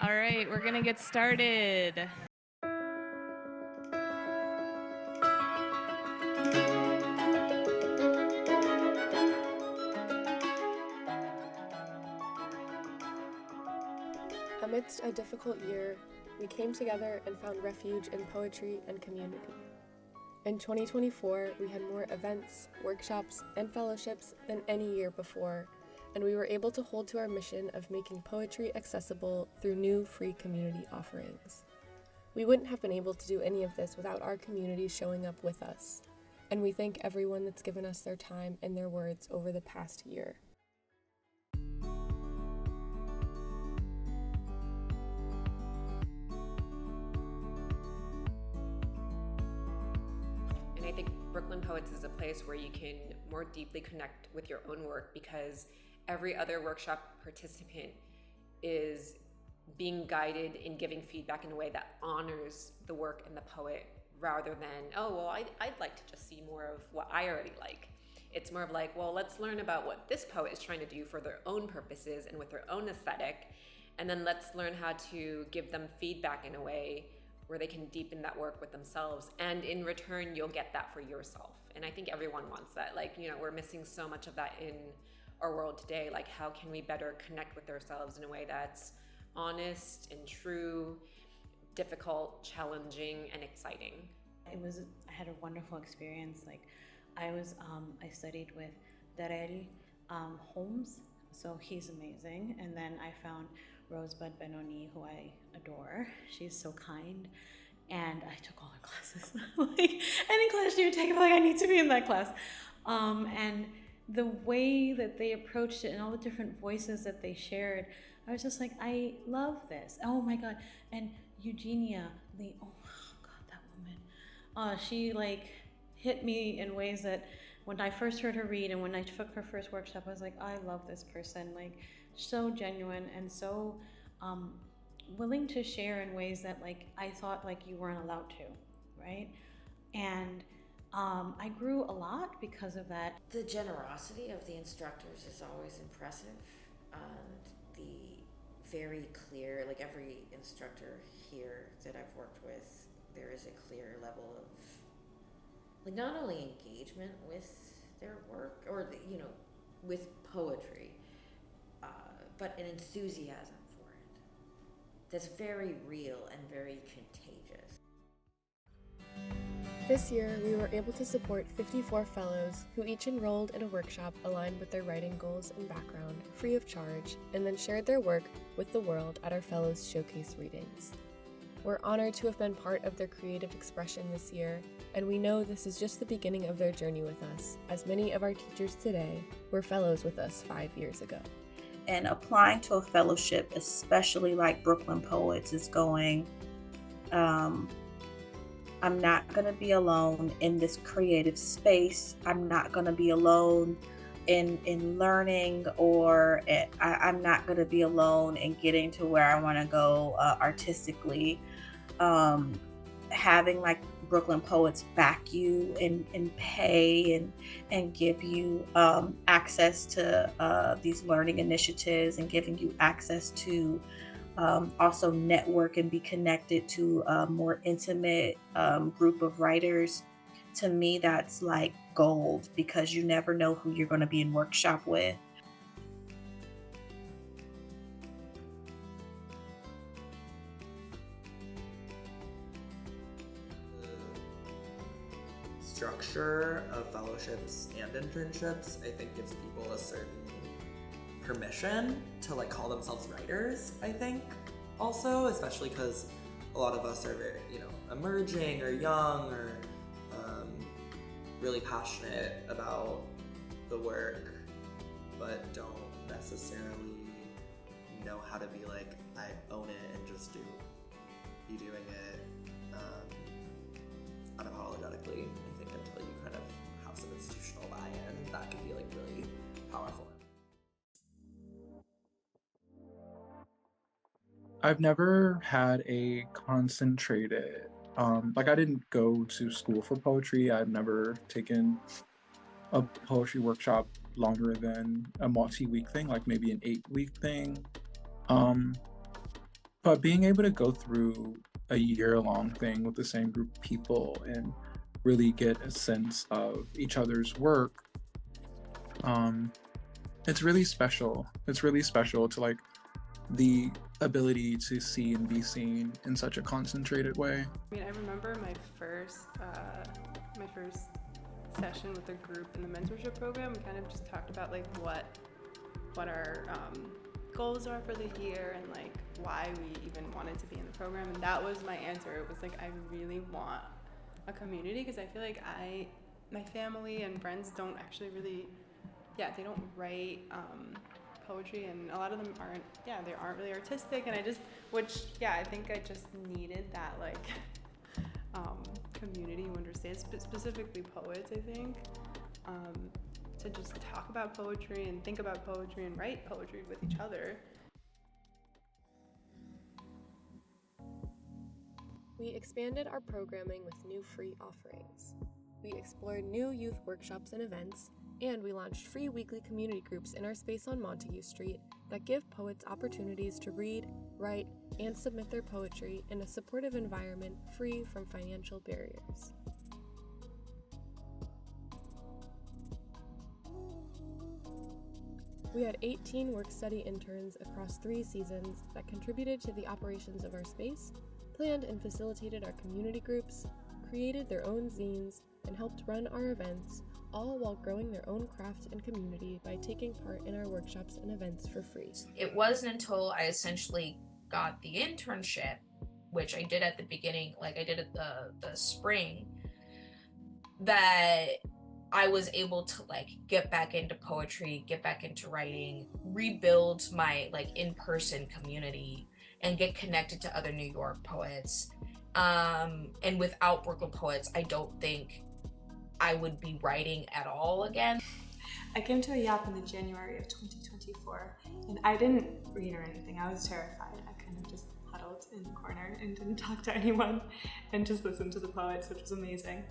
All right, we're gonna get started. Amidst a difficult year, we came together and found refuge in poetry and community. In 2024, we had more events, workshops, and fellowships than any year before, and we were able to hold to our mission of making poetry accessible through new free community offerings. We wouldn't have been able to do any of this without our community showing up with us, and we thank everyone that's given us their time and their words over the past year. And I think Brooklyn Poets is a place where you can more deeply connect with your own work, because every other workshop participant is being guided in giving feedback in a way that honors the work and the poet, rather than, oh, well, I'd like to just see more of what I already like. It's more of like, well, let's learn about what this poet is trying to do for their own purposes and with their own aesthetic, and then let's learn how to give them feedback in a way where they can deepen that work with themselves, and in return you'll get that for yourself. And I think everyone wants that. Like, you know, we're missing so much of that in our world today. Like, how can we better connect with ourselves in a way that's honest and true, difficult, challenging, and exciting? I had a wonderful experience. Like, I studied with Darel Holmes, so he's amazing. And then I found Rosebud Benoni, who I adore. She's so kind. And I took all her classes. Like, any class she would take, I'm like, I need to be in that class. And the way that they approached it and all the different voices that they shared, I was just like, I love this. Oh my God. And Eugenia Lee, oh God, that woman. She like hit me in ways that when I first heard her read and when I took her first workshop, I was like, I love this person. Like, so genuine and so willing to share in ways that like I thought like you weren't allowed to, right? And I grew a lot because of that. The generosity of the instructors is always impressive, and the very clear, like every instructor here that I've worked with, there is a clear level of like not only engagement with their work or with poetry, but an enthusiasm for it that's very real and very contagious. This year, we were able to support 54 fellows who each enrolled in a workshop aligned with their writing goals and background, free of charge, and then shared their work with the world at our Fellows Showcase readings. We're honored to have been part of their creative expression this year, and we know this is just the beginning of their journey with us, as many of our teachers today were fellows with us 5 years ago. And applying to a fellowship, especially like Brooklyn Poets is going, I'm not going to be alone in this creative space. I'm not going to be alone in learning, or I'm not going to be alone in getting to where I want to go artistically. Having like Brooklyn Poets back you and pay and give you access to these learning initiatives, and giving you access to also network and be connected to a more intimate group of writers. To me, that's like gold, because you never know who you're going to be in workshop with. Structure of fellowships and internships, I think, gives people a certain permission to like call themselves writers. I think also, especially because a lot of us are very, emerging or young or really passionate about the work, but don't necessarily know how to be like, I own it and just be doing it unapologetically. I think until you kind of have some institutional buy-in, that can be like really powerful. I've never had a concentrated, I didn't go to school for poetry. I've never taken a poetry workshop longer than a multi-week thing, like maybe an 8-week thing. But being able to go through a year-long thing with the same group of people and really get a sense of each other's work, it's really special. It's really special to like the ability to see and be seen in such a concentrated way. I mean, I remember my first session with a group in the mentorship program. We kind of just talked about like what our goals are for the year and like why we even wanted to be in the program. And that was my answer. It was like, I really want a community, because I feel like my family and friends don't actually really, they don't write poetry, and a lot of them aren't really artistic, and I think I just needed that like community who understands, specifically poets, I think, to just talk about poetry and think about poetry and write poetry with each other. We expanded our programming with new free offerings. We explored new youth workshops and events, and we launched free weekly community groups in our space on Montague Street that give poets opportunities to read, write, and submit their poetry in a supportive environment free from financial barriers. We had 18 work-study interns across 3 seasons that contributed to the operations of our space, planned and facilitated our community groups, created their own zines, and helped run our events, all while growing their own craft and community by taking part in our workshops and events for free. It wasn't until I essentially got the internship, which I did at the beginning, like I did at the spring, that I was able to like get back into poetry, get back into writing, rebuild my like in-person community, and get connected to other New York poets. And without Brooklyn poets, I don't think I would be writing at all again. I came to a YAP in the January of 2024, and I didn't read or anything. I was terrified. I kind of just huddled in the corner and didn't talk to anyone and just listened to the poets, which was amazing.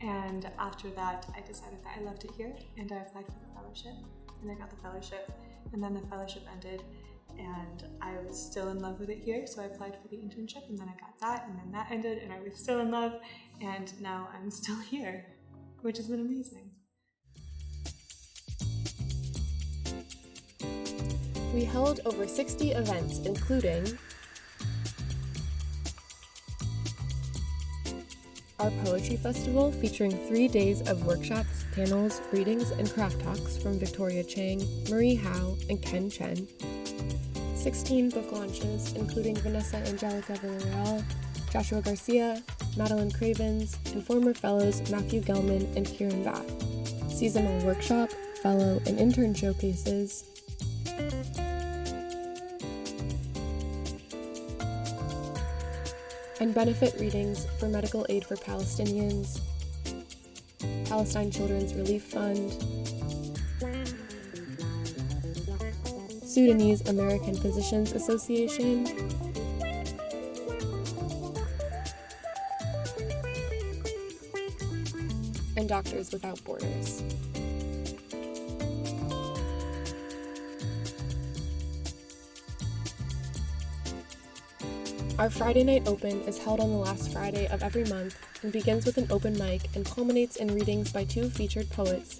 And after that, I decided that I loved it here, and I applied for the fellowship, and I got the fellowship, and then the fellowship ended, and I was still in love with it here, so I applied for the internship, and then I got that, and then that ended, and I was still in love, and now I'm still here, which has been amazing. We held over 60 events, including our Poetry Festival, featuring 3 days of workshops, panels, readings, and craft talks from Victoria Chang, Marie Howe, and Ken Chen. 16 book launches, including Vanessa Angelica Villarreal, Joshua Garcia, Madeline Cravens, and former fellows Matthew Gelman and Kieran Bath. Seasonal workshop, fellow, and intern showcases. And benefit readings for Medical Aid for Palestinians, Palestine Children's Relief Fund, Sudanese American Physicians Association, and Doctors Without Borders. Our Friday Night Open is held on the last Friday of every month and begins with an open mic and culminates in readings by 2 featured poets.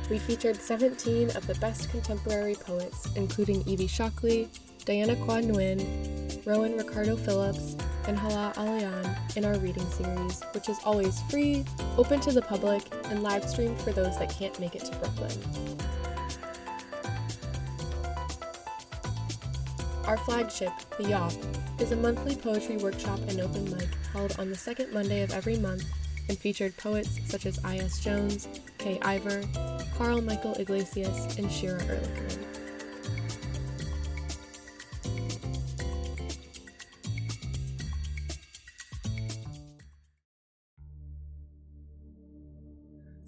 We featured 17 of the best contemporary poets, including Evie Shockley, Diana Kwan Nguyen, Rowan Ricardo Phillips, and Hala Alian in our reading series, which is always free, open to the public, and live streamed for those that can't make it to Brooklyn. Our flagship, The Yawp, is a monthly poetry workshop and open mic held on the second Monday of every month and featured poets such as I.S. Jones, Kay Ivor, Carl Michael Iglesias, and Shira Ehrlichman.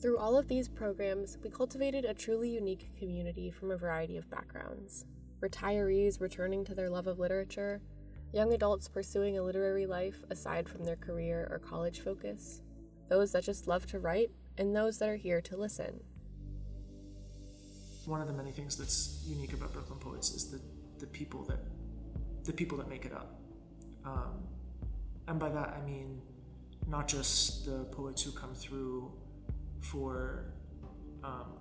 Through all of these programs, we cultivated a truly unique community from a variety of backgrounds. Retirees returning to their love of literature, young adults pursuing a literary life aside from their career or college focus, those that just love to write, and those that are here to listen. One of the many things that's unique about Brooklyn Poets is the people that make it up. And by that I mean not just the poets who come through for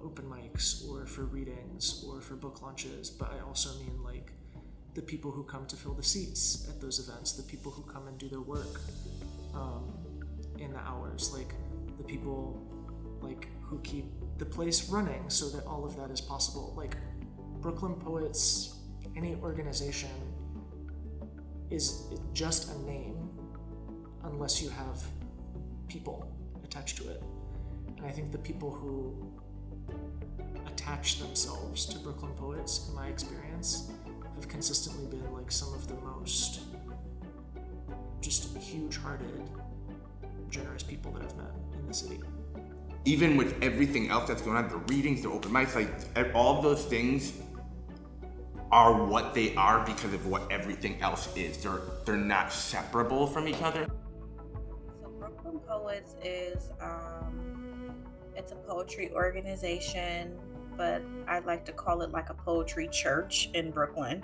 open mics or for readings or for book launches, but I also mean like the people who come to fill the seats at those events, the people who come and do their work in the hours, like the people like who keep the place running so that all of that is possible. Like Brooklyn Poets, any organization is just a name unless you have people attached to it. And I think the people who attach themselves to Brooklyn Poets, in my experience, have consistently been like some of the most just huge-hearted, generous people that I've met in the city. Even with everything else that's going on, the readings, the open mics, like all of those things are what they are because of what everything else is. They're not separable from each other. So Brooklyn Poets is it's a poetry organization, but I'd like to call it like a poetry church in Brooklyn.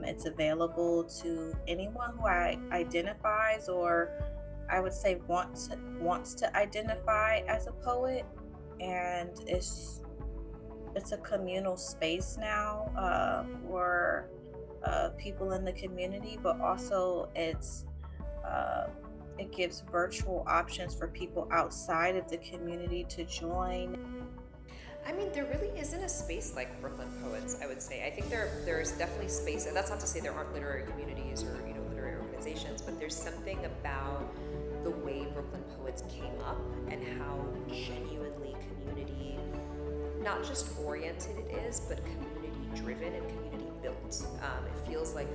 It's available to anyone who identifies, or I would say wants to identify as a poet, and it's a communal space now for people in the community, but also it gives virtual options for people outside of the community to join. I mean, there really isn't a space like Brooklyn Poets, I would say. I think there's definitely space, and that's not to say there aren't literary communities or literary organizations, but there's something about the way Brooklyn Poets came up and how genuinely community, not just oriented it is, but community driven and community built. It feels like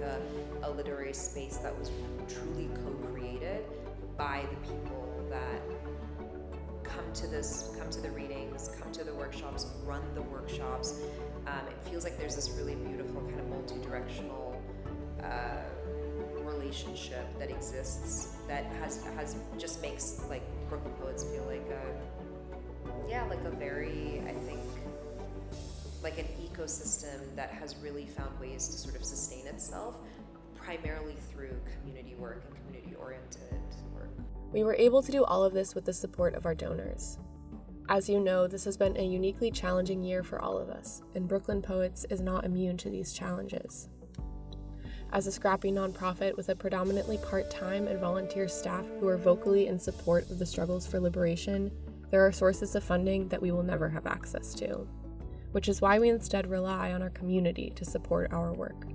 a literary space that was truly co-created by the people that come to the readings, come to the workshops, run the workshops. It feels like there's this really beautiful kind of multi-directional relationship that exists that just makes like Brooklyn Poets feel like a very, I think, like an ecosystem that has really found ways to sort of sustain itself primarily through community work and community-oriented work. We were able to do all of this with the support of our donors. As you know, this has been a uniquely challenging year for all of us, and Brooklyn Poets is not immune to these challenges. As a scrappy nonprofit with a predominantly part-time and volunteer staff who are vocally in support of the struggles for liberation, there are sources of funding that we will never have access to, which is why we instead rely on our community to support our work.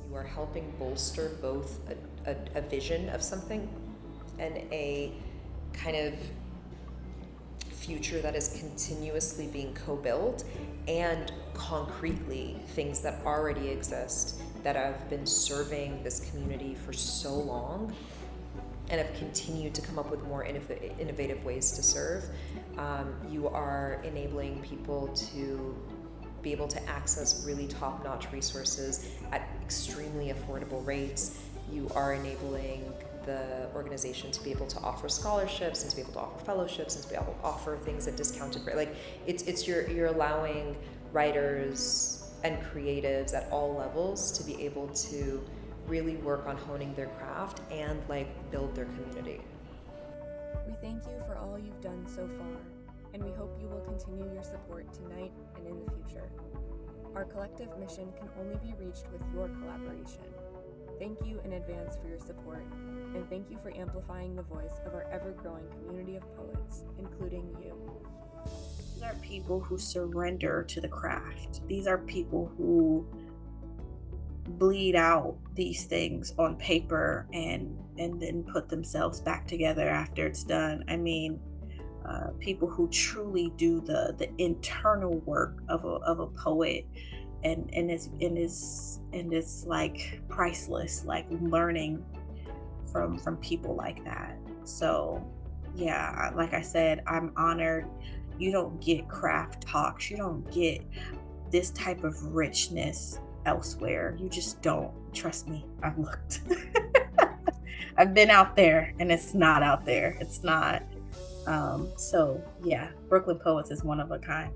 You are helping bolster both a vision of something and a kind of future that is continuously being co-built, and concretely things that already exist that have been serving this community for so long and have continued to come up with more innovative ways to serve. You are enabling people to be able to access really top-notch resources at extremely affordable rates. You are enabling the organization to be able to offer scholarships and to be able to offer fellowships and to be able to offer things at discounted rate. Like you're allowing writers and creatives at all levels to be able to really work on honing their craft and like build their community. We thank you for all you've done so far, and we hope you will continue your support tonight and in the future. Our collective mission can only be reached with your collaboration. Thank you in advance for your support, and thank you for amplifying the voice of our ever-growing community of poets, including you. These are people who surrender to the craft. These are people who bleed out these things on paper and then put themselves back together after it's done. I mean, people who truly do the internal work of a poet, and it's like priceless, like learning from people like that. So yeah, like I said, I'm honored. You don't get craft talks, you don't get this type of richness elsewhere. You just don't. Trust me, I've looked. I've been out there, and it's not out there. It's not. So yeah, Brooklyn Poets is one of a kind.